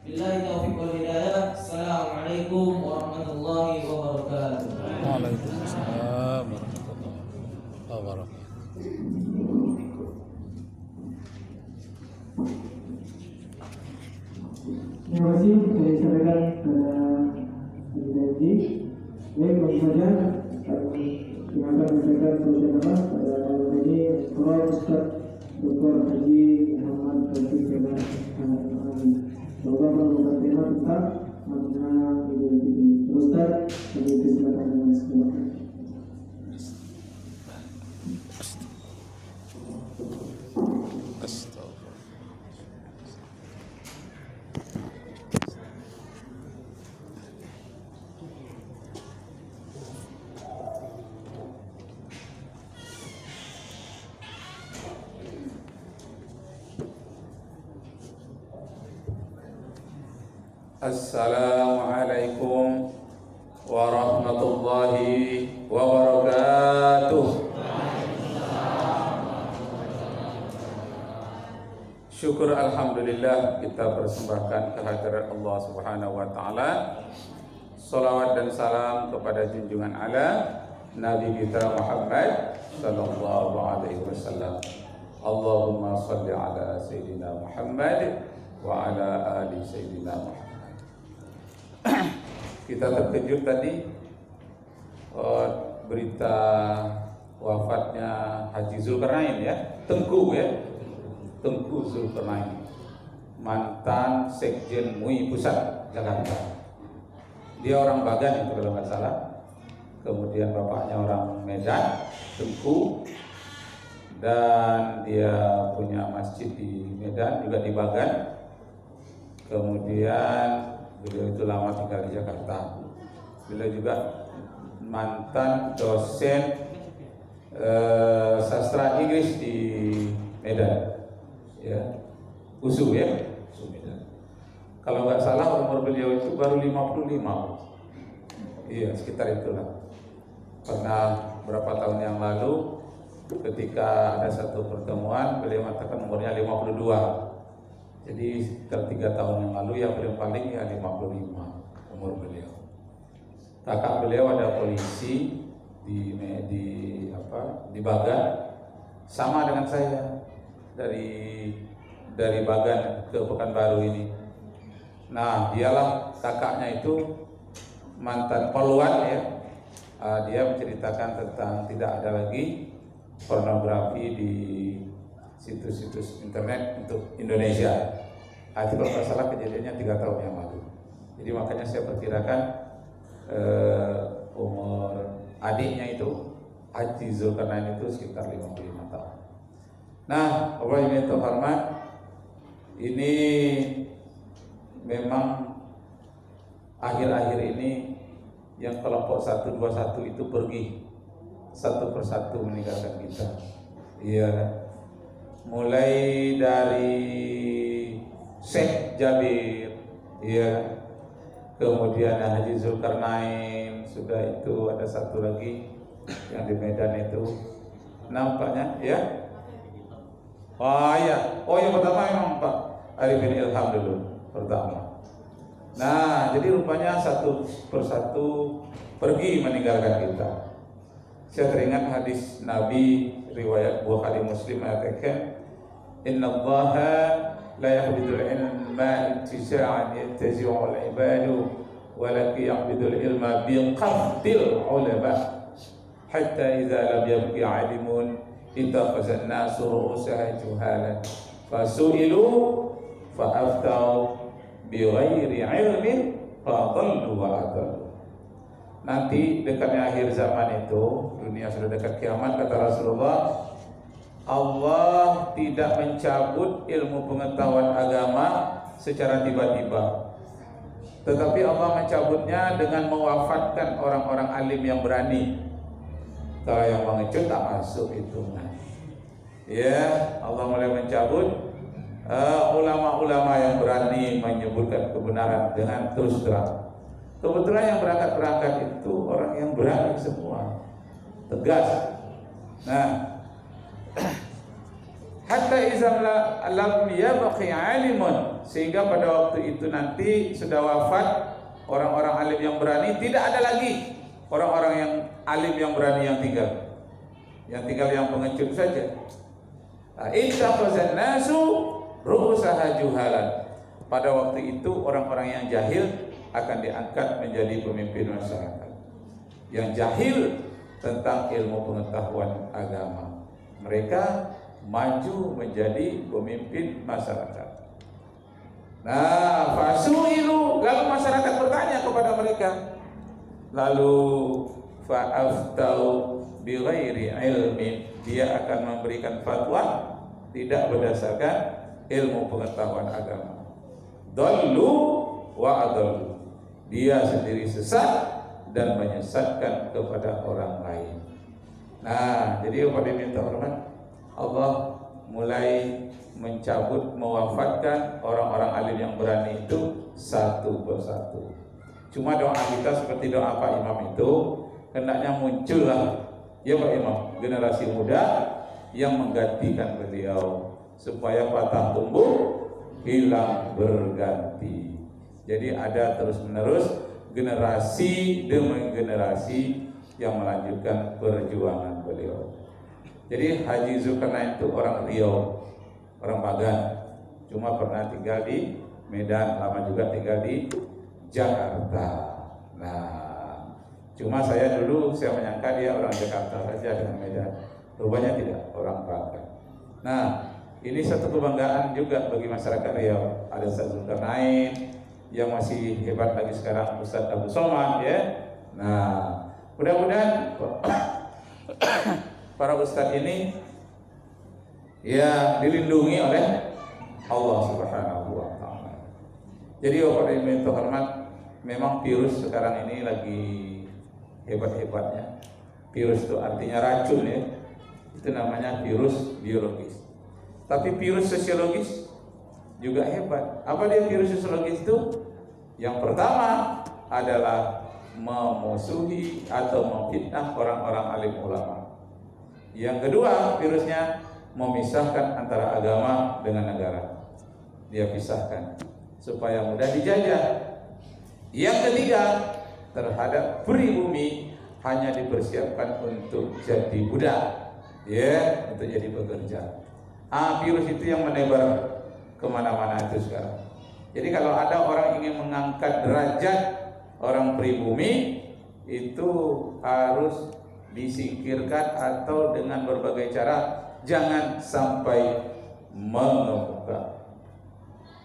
Billahi taufiq wal hidayah. Assalamualaikum warahmatullahi wabarakatuh. Waalaikumsalam warahmatullahi wabarakatuh. Terima kasih saya sampaikan kepada Haji. Baik, bagi saja kami akan menyampaikan solusi nama pada malam ini Prof. Ustaz Dr. Haji Muhammad Taufik Kemal. Semoga menemukan tema tentang makna Idul Fitri. Ustaz, kami persilakan dengan sekolah. Assalamualaikum warahmatullahi wabarakatuh. Syukur alhamdulillah kita persembahkan kehadirat Allah Subhanahu wa taala. Salawat dan salam kepada junjungan ala Nabi kita Muhammad sallallahu alaihi wasallam. Allahumma shalli ala sayyidina Muhammad wa ala ali sayyidina Muhammad. Kita terkejut tadi berita wafatnya Haji Zulkarnain ya, Tengku Zulkarnain, mantan Sekjen MUI Pusat Jakarta. Dia orang Bagan itu kalau nggak salah. Kemudian bapaknya orang Medan, Tengku, dan dia punya masjid di Medan juga di Bagan. Kemudian beliau itu lama tinggal di Jakarta. Beliau juga mantan dosen sastra Inggris di Medan, ya, USU ya, USU Medan. Kalau nggak salah umur beliau itu baru 55. Iya, sekitar itulah. Pernah berapa tahun yang lalu ketika ada satu pertemuan beliau mengatakan umurnya 52. Jadi sekitar 3 tahun yang lalu yang paling ya 55 umur beliau. Kakak beliau ada polisi di Bagan, sama dengan saya dari Bagan ke Pekanbaru ini. Nah, dialah kakaknya itu mantan poluan ya. Dia menceritakan tentang tidak ada lagi pornografi di situs-situs internet untuk Indonesia. Itu kalau tidak salah kejadiannya 3 tahun yang lalu. Jadi makanya saya perkirakan umur adiknya itu Haji Zulkarnain itu sekitar 55 tahun. Nah, Allah yang terhormat, ini memang akhir-akhir ini yang kelompok 121 itu pergi satu persatu meninggalkan kita. Iya. Mulai dari Syekh Jabir, ya, kemudian Haji Zulkarnain, sudah itu ada satu lagi yang di Medan itu, nampaknya, ya. Yang pertama memang Pak Arifin Ilham dulu pertama. Nah, jadi rupanya satu persatu pergi meninggalkan kita. Saya teringat hadis Nabi riwayat Bukhari Muslim mengatakan, Inna Allaha la yaqbidul ilma intisa'an yantazi'u al-ibadu walakin yaqbidul ilma biqabdil ulama hatta idza lam yabqi 'alimun ittakhadha an-nasu ru'usan juhalan fasu'ilu fa'aftau bighairi 'ilmin fadallu wa adallu. Nanti dekatnya akhir zaman itu, dunia sudah dekat kiamat, kata Rasulullah, Allah tidak mencabut ilmu pengetahuan agama secara tiba-tiba, tetapi Allah mencabutnya dengan mewafatkan orang-orang alim yang berani. Kalau yang mengecut tak masuk hitungan. Ya, Allah mulai mencabut ulama-ulama yang berani menyebutkan kebenaran dengan terus terang. Kebetulan yang berangkat itu orang yang berani semua, tegas. Nah, hatta izam lam yabqi alimun, sehingga pada waktu itu nanti sudah wafat orang-orang alim yang berani, tidak ada lagi orang-orang yang alim yang berani yang tinggal yang pengecut saja. Ittakhazan nasu ru'usaha juhalan. Pada waktu itu orang-orang yang jahil akan diangkat menjadi pemimpin masyarakat. Yang jahil tentang ilmu pengetahuan agama, mereka maju menjadi pemimpin masyarakat. Nah, fasuilu, lalu masyarakat bertanya kepada mereka, lalu fa'aftau bighairi ilmin, dia akan memberikan fatwa tidak berdasarkan ilmu pengetahuan agama. Dallu wa adallu, dia sendiri sesat dan menyesatkan kepada orang lain. Nah, jadi pada minta hormat, Allah mulai mencabut, mewafatkan orang-orang alim yang berani itu satu persatu. Cuma doa kita seperti doa Pak Imam itu, hendaknya muncullah ya Pak Imam, generasi muda yang menggantikan beliau supaya patah tumbuh hilang berganti. Jadi ada terus menerus generasi demi generasi yang melanjutkan perjuangan beliau. Jadi Haji Zulkarnain itu orang Riau, orang Pagan, cuma pernah tinggal di Medan, lama juga tinggal di Jakarta. Nah, cuma saya menyangka dia orang Jakarta saja dengan Medan. Rupanya tidak, orang Pagan. Nah, ini satu kebanggaan juga bagi masyarakat Riau. Ada Ustaz Zulkarnain yang masih hebat lagi sekarang, Ustaz Abu Somad ya. Nah, mudah-mudahan para ustaz ini ya dilindungi oleh Allah Subhanahu wa taala. Jadi Bapak Ibu terhormat, memang virus sekarang ini lagi hebat-hebatnya. Virus itu artinya racun ya. Itu namanya virus biologis. Tapi virus sosiologis juga hebat. Apa dia virus sosiologis itu? Yang pertama adalah memusuhi atau memfitnah orang-orang alim ulama. Yang kedua, virusnya memisahkan antara agama dengan negara. Dia pisahkan supaya mudah dijajah. Yang ketiga, terhadap pribumi hanya dipersiapkan untuk jadi budak, ya, untuk jadi pekerja. Virus itu yang menebar kemana-mana itu sekarang. Jadi kalau ada orang ingin mengangkat derajat orang pribumi, itu harus disingkirkan atau dengan berbagai cara, jangan sampai mengemuka.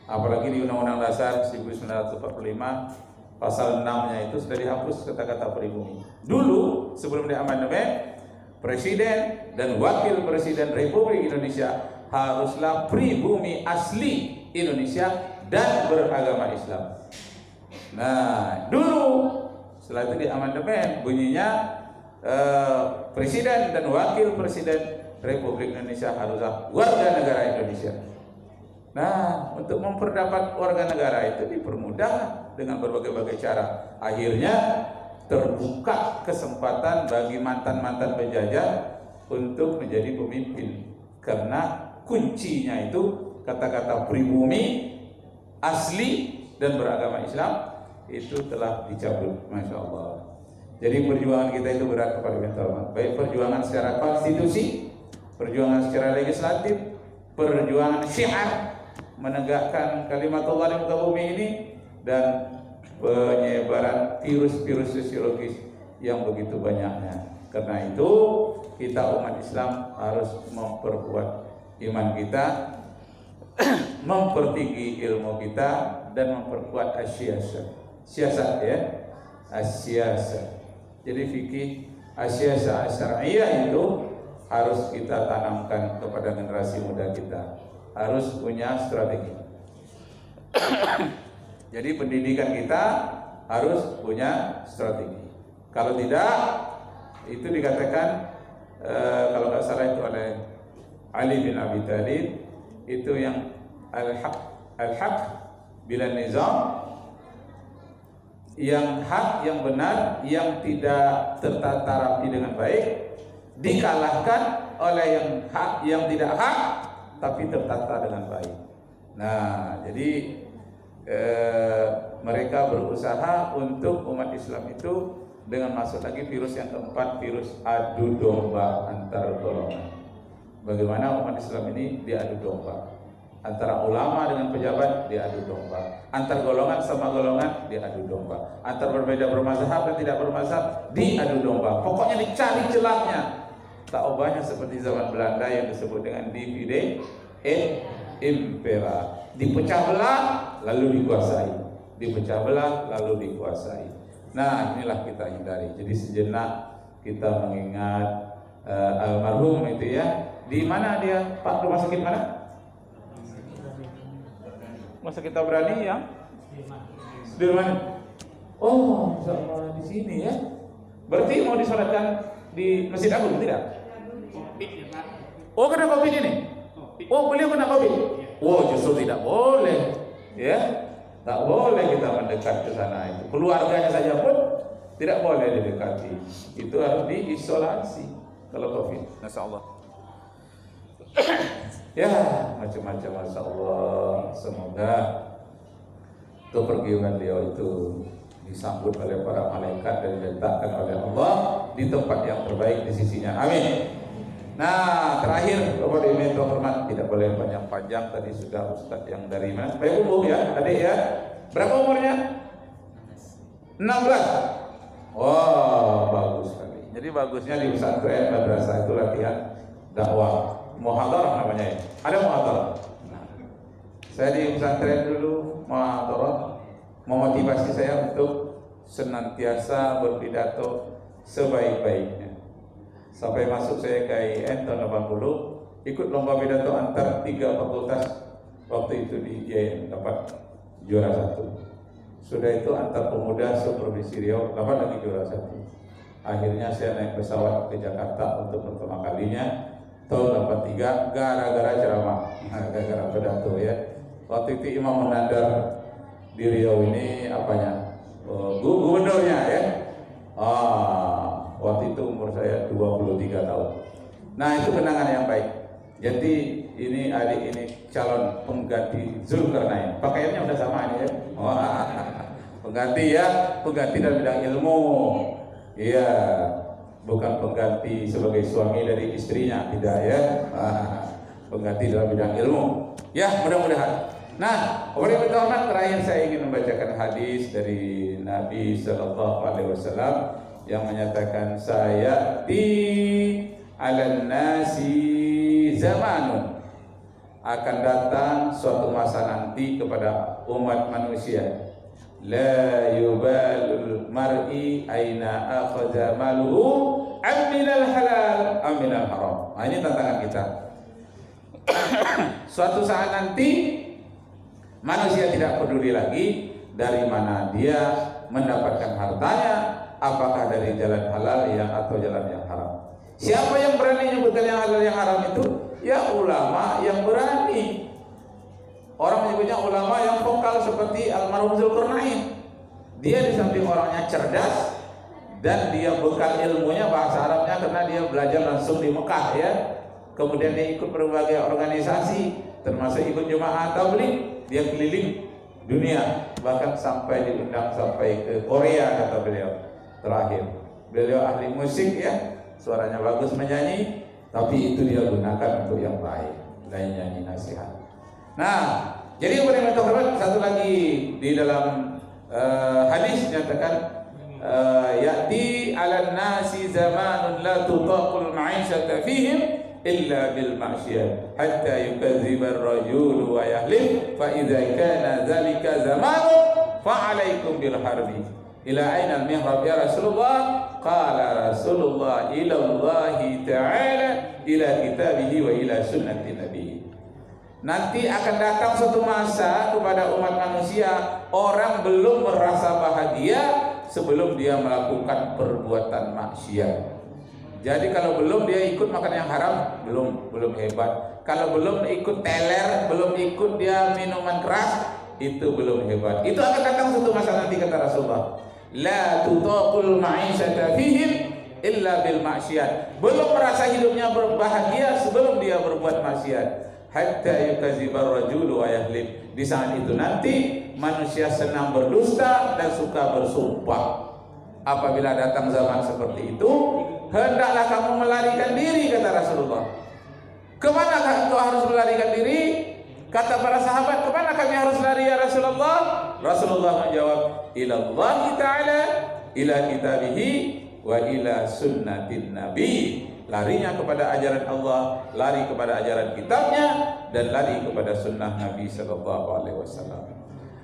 Apalagi di Undang-Undang Dasar 1945 pasal 6-nya itu sudah dihapus kata-kata pribumi. Dulu sebelum diamandemen, Presiden dan Wakil Presiden Republik Indonesia haruslah pribumi asli Indonesia dan beragama Islam. Nah, dulu setelah itu diamandemen, bunyinya Presiden dan Wakil Presiden Republik Indonesia haruslah warga negara Indonesia. Nah, untuk memperdapat warga negara itu dipermudah dengan berbagai-bagai cara. Akhirnya terbuka kesempatan bagi mantan-mantan penjajah untuk menjadi pemimpin, karena kuncinya itu kata-kata pribumi asli dan beragama Islam itu telah dicabut. Masya Allah. Jadi perjuangan kita itu berat kepada mental, baik perjuangan secara konstitusi, perjuangan secara legislatif, perjuangan syiar menegakkan kalimatullah di muka bumi ini, dan penyebaran virus-virus sosiologis yang begitu banyaknya. Karena itu kita umat Islam harus memperkuat iman kita, mempertinggi ilmu kita, dan memperkuat siasat ya, siasat. Jadi fikih siasat syar'iyyah itu harus kita tanamkan kepada generasi muda kita, harus punya strategi. Jadi pendidikan kita harus punya strategi. Kalau tidak, itu dikatakan kalau nggak salah itu oleh Ali bin Abi Thalib, itu yang al-haq bila nizam, yang hak, yang benar, yang tidak tertata rapi dengan baik, dikalahkan oleh yang hak, yang tidak hak tapi tertata dengan baik. Nah, jadi mereka berusaha untuk umat Islam itu dengan masuk lagi virus yang keempat, virus adu domba antar golongan. Bagaimana umat Islam ini diadu domba? Antara ulama dengan pejabat diadu domba, antar golongan sama golongan diadu domba, antar berbeda bermazhab dan tidak bermazhab diadu domba. Pokoknya dicari celahnya. Tak ubahnya seperti zaman Belanda yang disebut dengan divide et impera. Dipecah belah lalu dikuasai, dipecah belah lalu dikuasai. Nah, inilah kita hindari. Jadi sejenak kita mengingat almarhum itu ya. Di mana dia? Pak, rumah sakit mana? Masa kita berani ya? Di mana? Oh, sama di sini ya. Berarti mau disolatkan di Masjid Agung tidak? Oh, kena Covid ini? Oh, beliau kena Covid? Oh, justru tidak boleh. Ya, tak boleh kita mendekat ke sana itu. Keluarganya saja pun tidak boleh didekati. Itu harus diisolasi kalau Covid. Masyaallah. Ya, macam-macam, Masya Allah. Semoga kepergian beliau itu disambut oleh para malaikat dan diletakkan oleh Allah di tempat yang terbaik di sisinya. Amin. Nah, terakhir Bapak Ibu yang terhormat, tidak boleh panjang-panjang. Tadi sudah Ustadz yang dari mana? Baik umum ya, adik ya. Berapa umurnya? 16. Wah, bagus sekali. Jadi bagusnya di pesantren madrasah itu latihan dakwah. Muhadharah namanya ya. Ada muhadharah. Nah, saya di pesantren dulu muhadharah memotivasi saya untuk senantiasa berpidato sebaik-baiknya. Sampai masuk saya ke IAIN tahun 80, ikut lomba pidato antar 3 fakultas. Waktu itu di IAIN dapat juara 1. Sudah itu antar pemuda seprovinsi Riau dapat lagi juara 1. Akhirnya saya naik pesawat ke Jakarta untuk pertama kalinya tahun 83 gara-gara ceramah, gara-gara pidato ya. Waktu itu Imam Munandar di Riau ini apanya? Gubernurnya ya. Waktu itu umur saya 23 tahun. Nah, itu kenangan yang baik. Jadi ini adik ini calon pengganti Zulkarnain. Pakaiannya udah sama ini ya. Pengganti ya, pengganti dalam bidang ilmu. Iya. Bukan pengganti sebagai suami dari istrinya, tidak ya. Pengganti dalam bidang ilmu. Ya, mudah-mudahan. Nah, oleh pertama terakhir saya ingin membacakan hadis dari Nabi Sallallahu Alaihi Wasallam yang menyatakan sayati 'alan nasi zamanun, akan datang suatu masa nanti kepada umat manusia, la yubalul mar'i aina akhadha maluhu aminal halal aminal haram. Nah, ini tantangan kita. Suatu saat nanti manusia tidak peduli lagi dari mana dia mendapatkan hartanya, apakah dari jalan halal yang atau jalan yang haram. Siapa yang berani menyebutkan yang halal yang haram itu? Ya ulama yang berani. Orang menyebutnya ulama yang vokal seperti almarhum Zulkarnain. Dia di samping orangnya cerdas dan dia bekal ilmunya bahasa Arabnya karena dia belajar langsung di Mekah ya. Kemudian dia ikut berbagai organisasi, termasuk ikut jemaah tabligh. Dia keliling dunia, bahkan sampai diundang sampai ke Korea kata beliau. Terakhir, beliau ahli musik ya, suaranya bagus menyanyi, tapi itu dia gunakan untuk yang baik, lain nyanyi nasihat. Nah, jadi kepada teman-teman satu lagi di dalam hadis nyatakan ya'ti 'alan nasi zamanun la tutaqul ma'isyata fihim illa bil ma'siyah hatta yukadziba ar-rajul wa yahlif fa idza kana dzalika zamanun fa 'alaikum bil harbi. Ila aina al-mihrab ya Rasulullah? Qala Rasulullah ila Allah ta'ala ila kitabihi wa ila sunnati nabihi. Nanti akan datang suatu masa kepada umat manusia, orang belum merasa bahagia sebelum dia melakukan perbuatan maksiat. Jadi kalau belum dia ikut makan yang haram, belum hebat. Kalau belum ikut teler, belum ikut dia minuman keras, itu belum hebat. Itu akan datang suatu masa nanti kata Rasulullah. La tutaqul ma'isyata fihim illa bil maksiat. Belum merasa hidupnya berbahagia sebelum dia berbuat maksiat. hatta yukadzibar rajulu wa yahlif. Di saat itu nanti manusia senang berdusta dan suka bersumpah. Apabila datang zaman seperti itu, hendaklah kamu melarikan diri, kata Rasulullah. Kemana engkau harus melarikan diri? Kata para sahabat, kemana kami harus lari ya Rasulullah? Rasulullah menjawab, ilallahi ta'ala, ila kitabihi, wa ila sunnatin nabi. Larinya kepada ajaran Allah, lari kepada ajaran kitabnya, dan lari kepada sunnah Nabi sallallahu alaihi wasallam.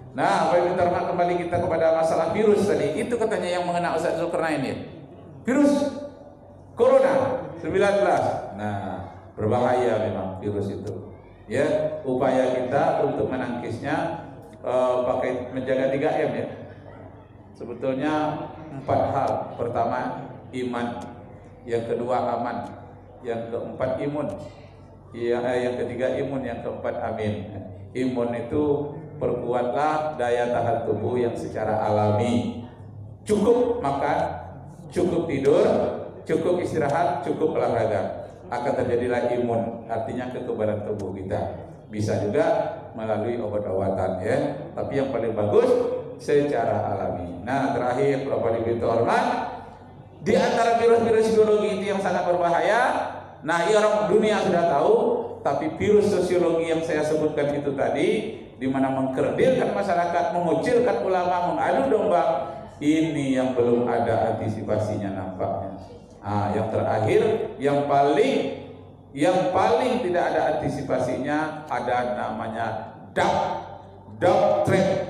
Nah, Bapak Ibu terima kembali kita kepada masalah virus tadi. Itu katanya yang mengena Ustaz Zulkarnain ya. Virus Corona 19. Nah, berbahaya memang virus itu. Ya, upaya kita untuk menangkisnya pakai menjaga 3M ya. Sebetulnya 4 hal. Pertama, iman. Yang kedua, aman. Yang keempat, imun. Yang ketiga, imun. Yang keempat, amin. Imun itu perkuatlah daya tahan tubuh yang secara alami. Cukup makan, cukup tidur, cukup istirahat, cukup olahraga, akan terjadilah imun, artinya kekebalan tubuh kita. Bisa juga melalui obat-obatan ya, tapi yang paling bagus secara alami. Nah, terakhir Bapak Ibu hormat, di antara virus-virus biologi itu yang sangat berbahaya, nah orang dunia sudah tahu, tapi virus sosiologi yang saya sebutkan itu tadi, di mana mengkerdilkan masyarakat, mengucilkan ulama, mengadu domba, ini yang belum ada antisipasinya nampaknya. Yang terakhir, yang paling tidak ada antisipasinya, ada namanya dog trap.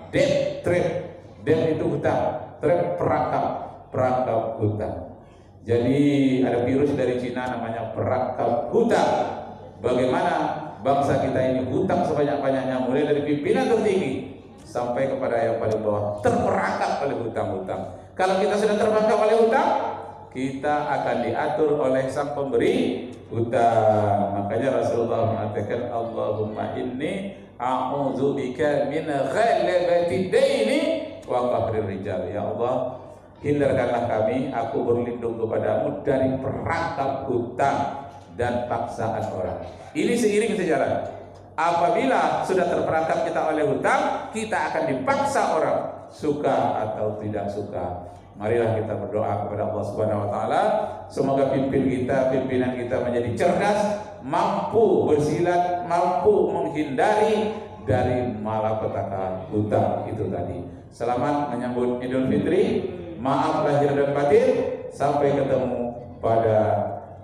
Death trap. Death itu hutang, trap perangkap hutang. Jadi ada virus dari Cina namanya perangkap hutang. Bagaimana bangsa kita ini hutang sebanyak-banyaknya, mulai dari pimpinan tertinggi sampai kepada yang paling bawah, terperangkap oleh hutang-hutang. Kalau kita sudah terperangkap oleh hutang, kita akan diatur oleh sang pemberi hutang. Makanya Rasulullah mengatakan, Allahumma inni a'udzubika min ghalabati daini wa qahrir rijal. Ya Allah, hindarkanlah kami, aku berlindung kepadamu dari perangkap hutang dan paksaan orang. Ini seiring sejalan. Apabila sudah terperangkap kita oleh hutang, kita akan dipaksa orang, suka atau tidak suka. Marilah kita berdoa kepada Allah Subhanahu wa taala, semoga pimpinan kita menjadi cerdas, mampu bersilat, mampu menghindari dari malapetaka hutang itu tadi. Selamat menyambut Idul Fitri. Maaf lahir dan batin. Sampai ketemu pada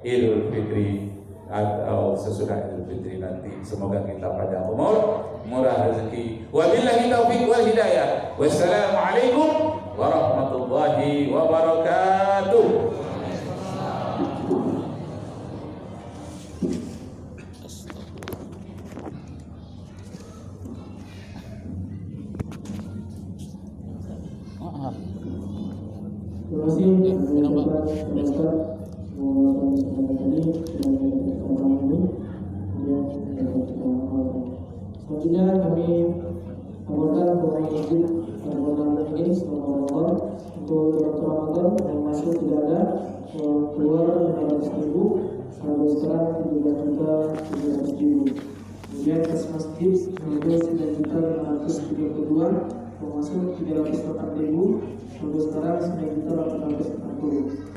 Idul Fitri atau sesudah Idul Fitri nanti. Semoga kita panjang umur, murah rezeki. Wabillahi taufiq wal hidayah. Wassalamualaikum warahmatullahi wabarakatuh. Terima kasih Ustaz selanjutnya kami laporkan bahwa izin Ramadan ini selama Ramadan untuk Ramadan yang masuk tidak ada, keluar 500.000, saldo sekarang 3.700.000. Kemudian kas masjid 9.632, masuk 308.000, saldo sekarang 9.840.